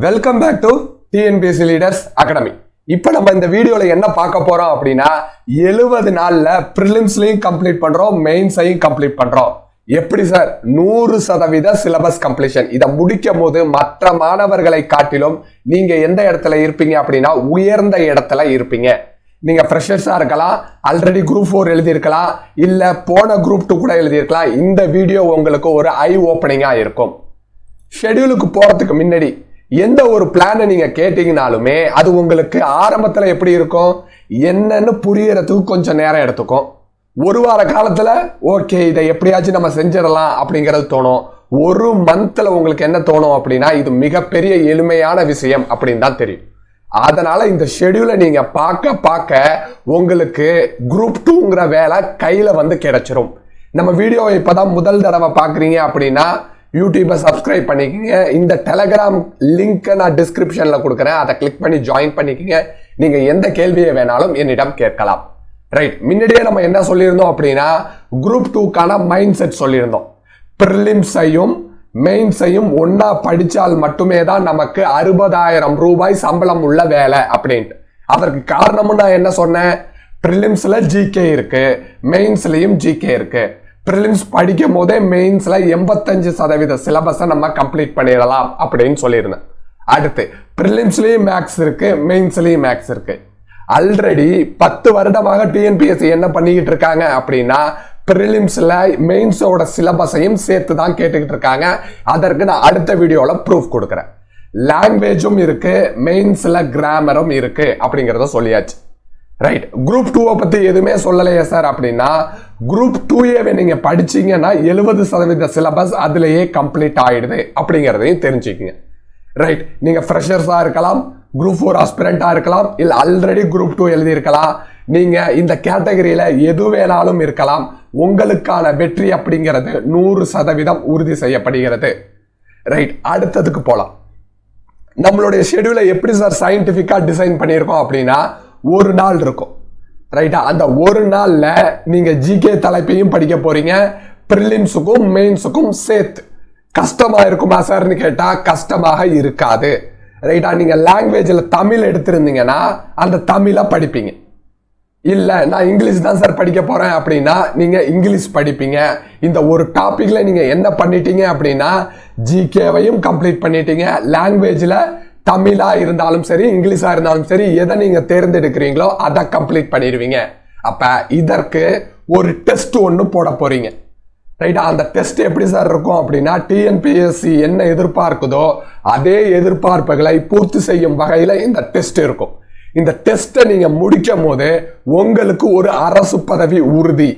Welcome back to TNPSC leaders academy. இப்போ நம்ம இந்த வீடியோல என்ன பார்க்க போறோம் அப்படின்னா 70 நாள்ல பிரிலிம்ஸ்லையும் கம்ப்ளீட் பண்றோம், மெயின்ஸையும் கம்ப்ளீட் பண்றோம். எப்படி சார் 100% சிலபஸ் கம்ப்ளீஷன்? இதை முடிக்கும் போது மற்ற மாணவர்களை காட்டிலும் நீங்க எந்த இடத்துல இருப்பீங்க அப்படின்னா உயர்ந்த இடத்துல இருப்பீங்க. நீங்க ஃப்ரெஷர்ஸா இருக்கலாம், ஆல்ரெடி குரூப் 4 எழுதியிருக்கலாம், இல்ல போன குரூப் 2 கூட எழுதியிருக்கலாம். இந்த வீடியோ உங்களுக்கு ஒரு ஐ ஓப்பனிங்கா இருக்கும். ஷெட்யூலுக்கு போறதுக்கு முன்னாடி எந்த ஒரு பிளானை நீங்க கேட்டீங்கனாலுமே அது உங்களுக்கு ஆரம்பத்துல எப்படி இருக்கும், என்னன்னு புரியறதுக்கு கொஞ்சம் நேரம் எடுத்துக்கும். ஒரு வார காலத்துல ஓகே இதை எப்படியாச்சும் நம்ம செஞ்சிடலாம் அப்படிங்கிறது தோணும். ஒரு மந்த்ல உங்களுக்கு என்ன தோணும் அப்படின்னா இது மிகப்பெரிய எளிமையான விஷயம் அப்படின்னு தான் தெரியும். அதனால இந்த ஷெட்யூலை நீங்க பார்க்க உங்களுக்கு குரூப் 2ங்கிற வேலை கையில வந்து கிடைச்சிரும். நம்ம வீடியோவை இப்பதான் முதல் தடவை பாக்குறீங்க அப்படின்னா யூடியூபை சப்ஸ்கிரைப் பண்ணிக்கோங்க. இந்த டெலகிராம் லிங்க் நான் டிஸ்கிரிப்ஷன்ல கொடுக்குறேன், அதை கிளிக் பண்ணி ஜாயின் பண்ணிக்கோங்க. நீங்க எந்த கேள்வியை வேணாலும் என்னிடம் கேட்கலாம். ரைட், முன்னாடியே நம்ம என்ன சொல்லியிருந்தோம் அப்படின்னா குரூப் 2க்கான மைண்ட் செட் சொல்லியிருந்தோம். பிரிலிம்ஸையும் மெயின்ஸையும் ஒன்னா படிச்சால் மட்டுமே தான் நமக்கு 60,000 ரூபாய் சம்பளம் உள்ள வேலை அப்படின்ட்டு. அதற்கு காரணமும் நான் என்ன சொன்னேன், பிரிலிம்ஸ்ல ஜிகே இருக்கு, மெயின்ஸ்லயும் ஜிகே இருக்கு. பிரிலிம்ஸ் படிக்கும் போதே மெயின்ஸ்ல 85% சிலபஸை நம்ம கம்ப்ளீட் பண்ணிடலாம் அப்படின்னு சொல்லியிருந்தேன். அடுத்து பிரிலிம்ஸ்லயும் மேக்ஸ் இருக்கு, மெயின்ஸ்லயும் மேக்ஸ் இருக்கு. ஆல்ரெடி 10 வருடமாக டிஎன்பிஎஸ்சி என்ன பண்ணிக்கிட்டு இருக்காங்க அப்படின்னா பிரிலிம்ஸ்ல மெயின்ஸோட சிலபஸையும் சேர்த்து தான் கேட்டுக்கிட்டு இருக்காங்க. அதற்கு நான் அடுத்த வீடியோல ப்ரூஃப் கொடுக்குறேன். லாங்குவேஜும் இருக்கு, மெயின்ஸ்ல கிராமரும் இருக்கு அப்படிங்கிறத சொல்லியாச்சு. ரைட், குரூப் 2 பத்தி எதுவுமே சொல்லலையே சார் அப்படின்னா குரூப் 2 நீங்க படிச்சீங்கன்னா 70% சிலபஸ் அதுலயே கம்ப்ளீட் ஆயிடுது அப்படிங்கிறதையும் தெரிஞ்சுக்கங்க. ரைட், நீங்க ஃப்ரெஷர்ஸா இருக்கலாம், குரூப் 4 ஆஸ்பிரண்டா இருக்கலாம், இல்ல ஆல்ரெடி குரூப் 2 எழுதி இருக்கலாம். நீங்க இந்த கேட்டகரியில எது வேணாலும் இருக்கலாம். உங்களுக்கான வெற்றி அப்படிங்கிறது 100% உறுதி செய்யப்படுகிறது. ரைட், அடுத்ததுக்கு போலாம். நம்மளுடைய ஷெட்யூலை எப்படி சார் சயின்டிபிக்கா டிசைன் பண்ணியிருக்கோம் அப்படின்னா ஒரு நாள் இருக்கும். ரைட்டா, அந்த ஒரு நாள்ல நீங்க ஜிகே தலைப்பையும் படிக்க போறீங்க, பிரிலிம்ஸுக்கும் மெயின்ஸுக்கும் சேர்த்து. கஷ்டமா இருக்குமா சார்னு கேட்டா கஷ்டமாக இருக்காது. ரைட்டா, நீங்க லாங்குவேஜ்ல தமிழ் எடுத்திருந்தீங்கன்னா அந்த தமிழை படிப்பீங்க. இல்ல நான் இங்கிலீஷ் தான் சார் படிக்க போறேன் அப்படின்னா நீங்க இங்கிலீஷ் படிப்பீங்க. இந்த ஒரு டாபிக்ல நீங்க என்ன பண்ணிட்டீங்க அப்படின்னா ஜிகேவையும் கம்ப்ளீட் பண்ணிட்டீங்க. லாங்குவேஜ்ல தமிழா இருந்தாலும் சரி, இங்கிலீஷா இருந்தாலும் சரி, எதை நீங்க தேர்ந்தெடுக்கிறீங்களோ அதை கம்ப்ளீட் பண்ணிடுவீங்க. அப்ப இதற்கு ஒரு டெஸ்ட் ஒன்று போட போறீங்க. ரைட்டா, அந்த டெஸ்ட் எப்படி சார் இருக்கும் அப்படின்னா டிஎன்பிஎஸ்சி என்ன எதிர்பார்க்குதோ அதே எதிர்பார்ப்புகளை பூர்த்தி செய்யும் வகையில இந்த டெஸ்ட் இருக்கும். இந்த டெஸ்ட்டை நீங்க முடிக்கும் போது உங்களுக்கு ஒரு அரசு பதவி உறுதி.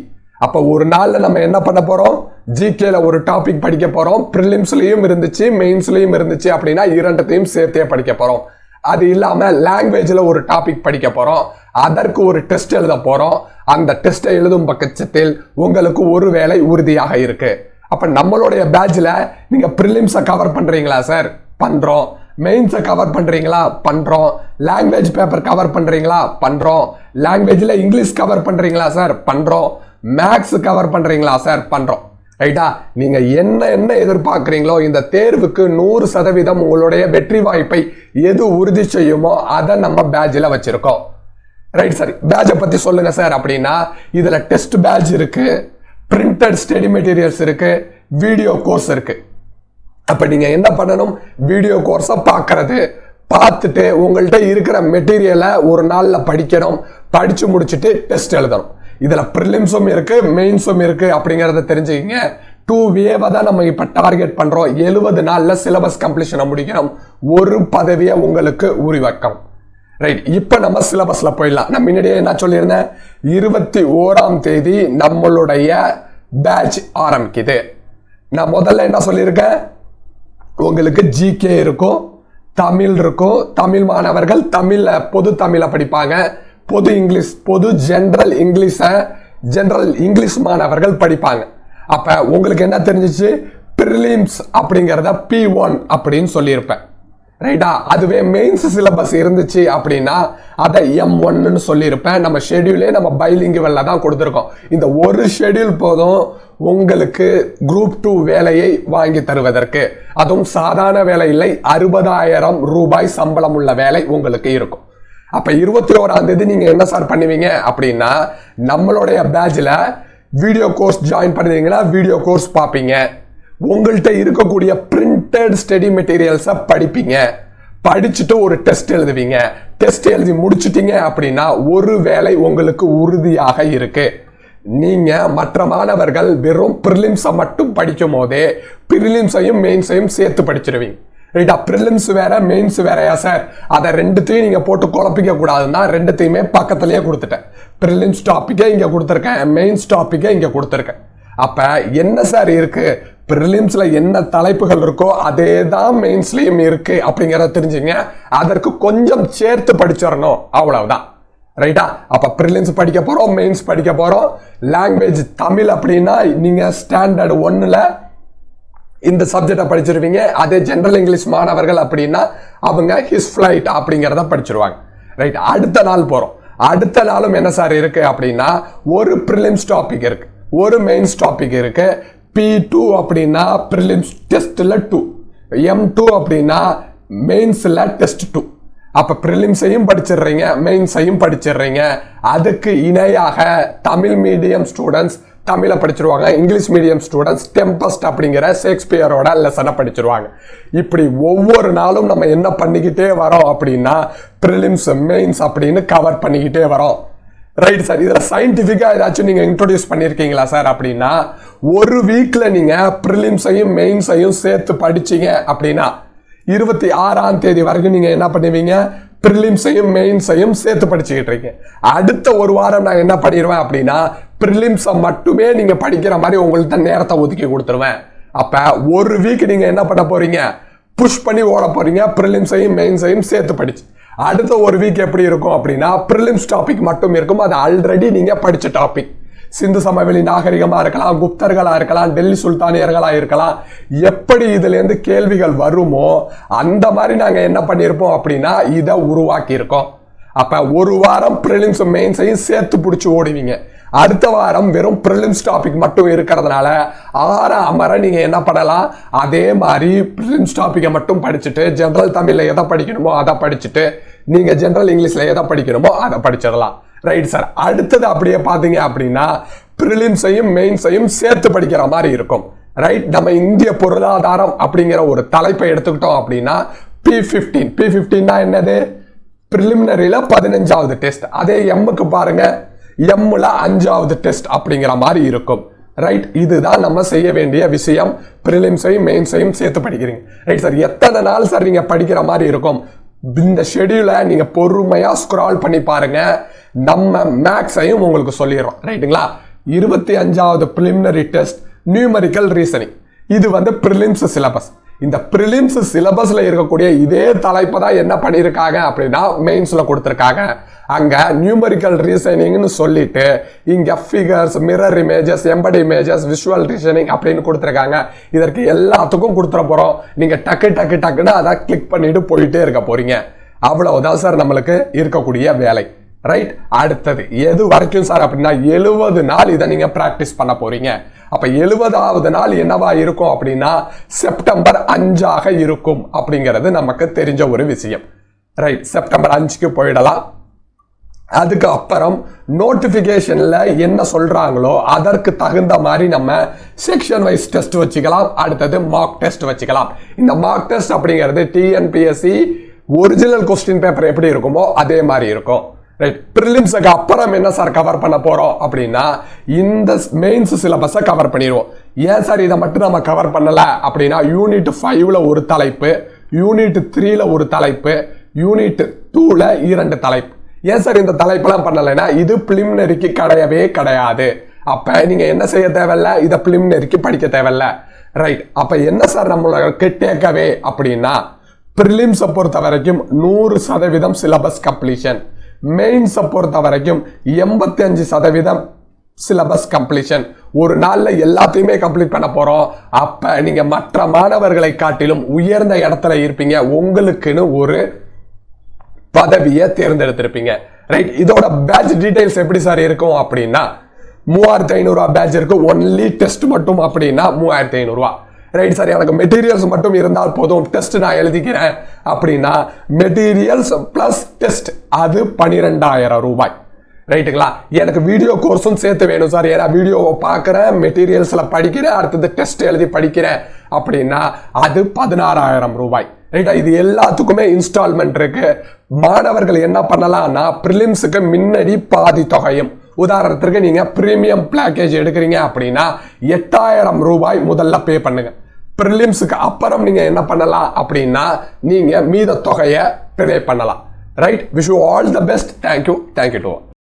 அப்ப ஒரு நாள்ல நம்ம என்ன பண்ண போறோம், ஜிகேல ஒரு டாபிக் படிக்க போறோம், பிரிலிம்ஸ்லயும் இருந்துச்சு மெயின்ஸ்லயும் இருந்துச்சு அப்படின்னா இரண்டையும் சேர்த்தே படிக்க போறோம். அது இல்லாம லாங்குவேஜ்ல ஒரு டாபிக் படிக்க போறோம், அதற்கு ஒரு டெஸ்ட் எழுத போறோம். அந்த டெஸ்ட்டை எழுதும் பட்சத்தில் உங்களுக்கு ஒரு வேலை உறுதியாக இருக்கு. அப்ப நம்மளுடைய பேட்ச்ல நீங்க பிரிலிம்ஸை கவர் பண்றீங்களா சார்? பண்றோம். மெயின்ஸை கவர் பண்றீங்களா? பண்றோம். லாங்குவேஜ் பேப்பர் கவர் பண்றீங்களா? பண்றோம். லாங்குவேஜ்ல இங்கிலீஷ் கவர் பண்றீங்களா சார்? பண்றோம். மேக்ஸ் கவர் பண்றீங்களா சார்? பண்றோம். ரைட்டா, நீங்க என்ன எதிர்பார்க்கிறீங்களோ இந்த தேர்வுக்கு 100% உங்களுடைய வெற்றி வாய்ப்பை எது உறுதி செய்யுமோ அதை நம்ம பேட்ச்ல வச்சிருக்கோம். ரைட் சார், பேட்சை பத்தி சொல்லுங்க சார் அப்படின்னா இதுல டெஸ்ட் பேட்ச் இருக்கு, பிரிண்டட் ஸ்டடி மெட்டீரியல்ஸ் இருக்கு, வீடியோ கோர்ஸ் இருக்கு. அப்ப நீங்க என்ன பண்ணணும், வீடியோ கோர்ஸை பார்த்துட்டு உங்கள்கிட்ட இருக்கிற மெட்டீரியலை ஒரு நாள்ல படிக்கணும். படிச்சு முடிச்சுட்டு டெஸ்ட் எழுதணும். இதுல பிரிலிம்ஸும் இருக்கு, மெயின்ஸும் இருக்கு அப்படிங்கறத தெரிஞ்சுக்கிங்க. 2 தான் நம்ம இப்ப டார்கெட் பண்றோம். 70 நாள்ல சிலபஸ் கம்ப்ளீஷனை முடிக்கணும். ஒரு பதவியை உங்களுக்கு உருவாக்கம். ரைட், இப்ப நம்ம சிலபஸ்ல போயிடலாம். நான் முன்னாடியே என்ன சொல்லியிருந்தேன், 21ஆம் தேதி நம்மளுடைய பேட்ச் ஆரம்பிக்குது. நான் முதல்ல என்ன சொல்லியிருக்கேன், உங்களுக்கு ஜிகே இருக்கும், தமிழ் இருக்கும். தமிழ் மாணவர்கள் தமிழ்ல பொது தமிழை படிப்பாங்க. பொது இங்கிலீஷ், பொது ஜெனரல் இங்கிலீஷ் மாணவர்கள் படிப்பாங்க. அப்ப உங்களுக்கு என்ன தெரிஞ்சிச்சு, பிரிலிம்ஸ் அப்படிங்கிறத P1 அப்படின்னு சொல்லியிருப்பேன். ரைட்டா? அதுவே மெயின்ஸ் சிலபஸ் இருந்துச்சு அப்படின்னா அதை M1ன்னு சொல்லியிருப்பேன். நம்ம ஷெடியூலே நம்ம பைலிங்குவல்ல தான் கொடுத்துருக்கோம். இந்த ஒரு ஷெடியூல் போதும் உங்களுக்கு குரூப் 2 வேலையை வாங்கி தருவதற்கு. அதுவும் சாதாரண வேலை இல்லை, 60,000 ரூபாய் சம்பளம் உள்ள வேலை உங்களுக்கு இருக்கும். அப்ப 21ஆம் தேதி நீங்க என்ன சார் பண்ணுவீங்க அப்படின்னா, நம்மளுடைய பேட்ச்ல வீடியோ கோர்ஸ் ஜாயின் பண்ணுவீங்கன்னா வீடியோ கோர்ஸ் பார்ப்பீங்க. உங்கள்கிட்ட இருக்கக்கூடிய பிரிண்டட் ஸ்டடி மெட்டீரியல்ஸை படிப்பீங்க. படிச்சுட்டு ஒரு டெஸ்ட் எழுதுவீங்க. டெஸ்ட் எழுதி முடிச்சிட்டீங்க அப்படின்னா ஒரு வேலை உங்களுக்கு உறுதியாக இருக்கு. நீங்க மற்ற மாணவர்கள் வெறும் பிரிலிம்ஸை மட்டும் படிக்கும் போதே பிரிலிம்ஸையும் மெயின்ஸையும் சேர்த்து படிச்சிருவீங்க. ரைட்டா? பிரிலிம்ஸ் வேற மெயின்ஸ் வேறையா சார்? அதை ரெண்டுத்தையும் நீங்க போட்டு குழப்பிக்க கூடாதுன்னா ரெண்டுத்தையுமே பக்கத்திலேயே கொடுத்துட்டேன். பிரிலிம்ஸ் டாபிக்கே இங்க கொடுத்துருக்கேன், மெயின்ஸ் டாபிக்கே இங்க கொடுத்துருக்கேன். அப்ப என்ன சார் இருக்கு? பிரிலிம்ஸ்ல என்ன தலைப்புகள் இருக்கோ அதே தான் மெயின்ஸ்லயும் இருக்கு அப்படிங்கிறத தெரிஞ்சுங்க. அதற்கு கொஞ்சம் சேர்த்து படிச்சிடணும், அவ்வளவுதான். ரைட்டா? அப்ப பிரிலிம்ஸ் படிக்க போறோம், மெயின்ஸ் படிக்க போறோம். லாங்குவேஜ் தமிழ் அப்படின்னா நீங்க ஸ்டாண்டர்ட் 1ல இந்த சப்ஜெக்டை படிச்சிருவீங்க. அதே ஜெனரல் இங்கிலீஷ் மாணவர்கள் அப்படின்னா அவங்க ஹிஸ் ஃபிளைட் அப்படிங்கிறத படிச்சிருவாங்க. ரைட்? அடுத்த நாள் போறோம். அடுத்த நாளும் என்ன சார் இருக்கு அப்படின்னா, ஒரு பிரிலிம்ஸ் டாபிக் இருக்கு, ஒரு மெயின்ஸ் டாபிக் இருக்கு. P2 அப்படின்னா பிரிலிம்ஸ் டெஸ்ட்ல 2, M2 அப்படின்னா மெயின்ஸ்ல டெஸ்ட் 2. அப்ப பிரிலிம்ஸையும் படிச்சிடுறீங்க, மெயின்ஸையும் படிச்சிடுறீங்க. அதுக்கு இணையாக தமிழ் மீடியம் ஸ்டூடெண்ட்ஸ் தமிழை படிச்சிருவாங்க, இங்கிலீஷ் மீடியம் ஸ்டூடெண்ட்ஸ் டெம்பஸ்ட் அப்படிங்கிற ஷேக்ஸ்பியரோட லெசனை படிச்சிருவாங்க. இப்படி ஒவ்வொரு நாளும் நம்ம என்ன பண்ணிக்கிட்டே வரோம் அப்படின்னா பிரிலிம்ஸ் மெயின்ஸ் அப்படின்னு கவர் பண்ணிக்கிட்டே வரோம். ரைட் சார், இதில் சயின்டிஃபிக்காக ஏதாச்சும் நீங்கள் இன்ட்ரோடியூஸ் பண்ணியிருக்கீங்களா சார் அப்படின்னா, ஒரு வீக்கில் நீங்கள் ப்ரிலிம்ஸையும் மெயின்ஸையும் சேர்த்து படிச்சீங்க அப்படின்னா 26ஆம் தேதி வரைக்கும் நீங்கள் என்ன பண்ணுவீங்க? ப்ரிலிம்ஸையும் மெயின்ஸையும் சேர்த்து படிச்சுக்கிட்டு இருக்கீங்க. அடுத்த ஒரு வாரம் நான் என்ன பண்ணிடுவேன் அப்படின்னா, ப்ரிலிம்ஸை மட்டுமே நீங்கள் படிக்கிற மாதிரி உங்கள்கிட்ட நேரத்தை ஒதுக்கி கொடுத்துருவேன். அப்போ ஒரு வீக் நீங்கள் என்ன பண்ண போறீங்க? புஷ் பண்ணி ஓட போறீங்க, ப்ரிலிம்ஸையும் மெயின்ஸையும் சேர்த்து படிச்சு. அடுத்த ஒரு வீக் எப்படி இருக்கும் அப்படின்னா, ப்ரிலிம்ஸ் டாபிக் மட்டும் இருக்கும். அது ஆல்ரெடி நீங்க படிச்ச டாபிக். சிந்து சமவெளி நாகரிகமா இருக்கலாம், குப்தர்களா இருக்கலாம், டெல்லி சுல்தானியர்களா இருக்கலாம். எப்படி இதுல இருந்து கேள்விகள் வருமோ அந்த மாதிரி நாங்க என்ன பண்ணிருப்போம் அப்படின்னா இதை உருவாக்கி இருக்கோம். அப்ப ஒரு வாரம் ப்ரிலிம்ஸ் மெயின்ஸையும் சேர்த்து பிடிச்சி ஓடுவீங்க. அடுத்த வாரம் வெறும் ப்ரிலிம்ஸ் டாபிக் மட்டும் இருக்கிறதுனால அமர நீங்க என்ன பண்ணலாம்? அதே மாதிரி ப்ரிலிம்ஸ் டாபிக்கை மட்டும் படிச்சுட்டு ஜெனரல் தமிழ்ல எதை படிக்கணுமோ அதை படிச்சுட்டு நீங்க ஜெனரல் இங்கிலீஷ்ல எதை படிக்கணுமோ அதை படிச்சிடலாம். Right sir. அடுத்தது அப்படியே பாத்தீங்க அப்படின்னா ப்ரிலிம்ஸையும் மெயின்ஸையும் சேர்த்து படிக்கிற மாதிரி இருக்கும். ரைட். நம்ம இந்திய பொருளாதாரம் அப்படிங்கிற ஒரு தலைப்பை எடுத்துக்கிட்டோம் அப்படின்னா P15 என்னது? பிரிலிமினரியில 15வது டெஸ்ட். அதே எம்முக்கு பாருங்க, எம்ல 5வது டெஸ்ட் அப்படிங்கிற மாதிரி இருக்கும். ரைட். இதுதான் நம்ம செய்ய வேண்டிய விஷயம். பிரிலிம்ஸையும் மெயின்ஸையும் சேர்த்து படிக்கிறீங்க. Right sir. எத்தனை நாள் சார் நீங்க படிக்கிற மாதிரி இருக்கும்? இந்த ஷெடியூலை நீங்க பொறுமையா ஸ்க்ரால் பண்ணி பாருங்க. நம்ம மேக்ஸையும் உங்களுக்கு சொல்லிடுறோம். ரைட்டுங்களா? 25வது பிரிலிமினரி டெஸ்ட் நியூமெரிக்கல் ரீசனிங். இது வந்து பிரிலிம்ஸ் சிலபஸ். இந்த பிரிலிம்ஸ் சிலபஸ்ல இருக்கக்கூடிய இதே தலைப்பை தான் என்ன பண்ணிருக்காங்க அப்படின்னா மெயின்ஸ்ல கொடுத்திருக்காங்க. அங்க நியூமெரிக்கல் ரீசனிங்னு சொல்லிட்டு இங்க figures, mirror images, embedded images, visual reasoning அப்படின்னு கொடுத்திருக்காங்க. இதற்கு எல்லாத்துக்கும் கொடுத்துட போறோம். நீங்க டக்குன்னு அதை கிளிக் பண்ணிட்டு போயிட்டே இருக்க போறீங்க. அவ்வளவுதான் சார் நம்மளுக்கு இருக்கக்கூடிய வேலை. ரைட். அடுத்தது எது வரைக்கும் சார் அப்படின்னா 70 நாள் இதை நீங்க பிராக்டிஸ் பண்ண போறீங்க. அப்ப 70வது நாள் என்னவா இருக்கும் அப்படின்னா செப்டம்பர் 5ஆக இருக்கும் அப்படிங்கிறது நமக்கு தெரிஞ்ச ஒரு விஷயம். ரைட். செப்டம்பர் 5க்கு போயிடலாம். அதுக்கு அப்புறம் நோட்டிபிகேஷன்ல என்ன சொல்றாங்களோ அதற்கு தகுந்த மாதிரி நம்ம செக்ஷன் வைஸ் டெஸ்ட் வச்சுக்கலாம். அடுத்தது மார்க் டெஸ்ட் வச்சுக்கலாம். இந்த மார்க் டெஸ்ட் அப்படிங்கிறது டிஎன்பிஎஸ்சி ஒரிஜினல் கொஸ்டின் பேப்பர் எப்படி இருக்குமோ அதே மாதிரி இருக்கும். ரைட். பிரிலிம்ஸுக்கு அப்புறம் என்ன சார் கவர் பண்ண போறோம் அப்படின்னா இந்த மெயின்ஸ் சிலபஸை கவர் பண்ணிடுவோம். ஏன் சார் இதை மட்டும் நம்ம கவர் பண்ணல அப்படின்னா யூனிட் 5ல ஒரு தலைப்பு, யூனிட் 3ல ஒரு தலைப்பு, யூனிட் 2ல 2 தலைப்பு. ஏன் சார் இந்த தலைப்பெல்லாம் பண்ணலைன்னா இது பிலிமினரிக்கு கிடையவே கிடையாது. அப்ப நீங்க என்ன செய்ய தேவையில்ல? இதை பிலிமினரிக்கு படிக்க தேவையில்ல. ரைட். அப்ப என்ன சார் நம்மளுக்கு டேக்அவே அப்படின்னா பிரிலிம்ஸை பொறுத்த வரைக்கும் 100% சிலபஸ் கம்ப்ளீஷன், மெயின்ஸை பொறுத்த வரைக்கும் 85% சிலபஸ் கம்ப்ளீஷன். ஒரு நாள்ல எல்லாத்தையுமே கம்ப்ளீட் பண்ண போறோம். அப்ப நீங்க மற்ற மாணவர்களை காட்டிலும் உயர்ந்த இடத்துல இருப்பீங்க. உங்களுக்குன்னு ஒரு பதவியை தேர்ந்தெடுத்திருப்பீங்க. ரைட், இதோட பேட்ச் டீடைல்ஸ் எப்படி சார் இருக்கும் அப்படின்னா 3500 பேட்ச் இருக்கு. ஒன்லி டெஸ்ட் மட்டும் அப்படின்னா 3500. ரைட் சார், எனக்கு மெட்டீரியல்ஸ் மட்டும் இருந்தால் போதும், டெஸ்ட் நான் எழுதிக்கிறேன் அப்படின்னா மெட்டீரியல்ஸ் பிளஸ் டெஸ்ட் அது 12000 ரூபாய். ரைட்டுங்களா? எனக்கு வீடியோ கோர்ஸும் சேர்த்து வேணும் சார், ஏன்னா வீடியோவை பார்க்குறேன், மெட்டீரியல்ஸில் படிக்கிறேன், அடுத்தது டெஸ்ட் எழுதி படிக்கிறேன் அப்படின்னா அது 16000 ரூபாய். ரைட்டா? இது எல்லாத்துக்குமே இன்ஸ்டால்மெண்ட் இருக்கு. மாணவர்கள் என்ன பண்ணலாம்னா ப்ரிலிம்ஸுக்கு முன்னாடி பாதி தொகையும், உதாரணத்திற்கு நீங்க பிரீமியம் பேக்கேஜ் எடுக்கிறீங்க அப்படின்னா 8000 ரூபாய் முதல்ல பே பண்ணுங்க. ப்ரிலிம்ஸுக்கு அப்புறம் நீங்க என்ன பண்ணலாம் அப்படின்னா நீங்க மீத தொகையை பே பண்ணலாம். Right, wish you all the best. Thank you to all.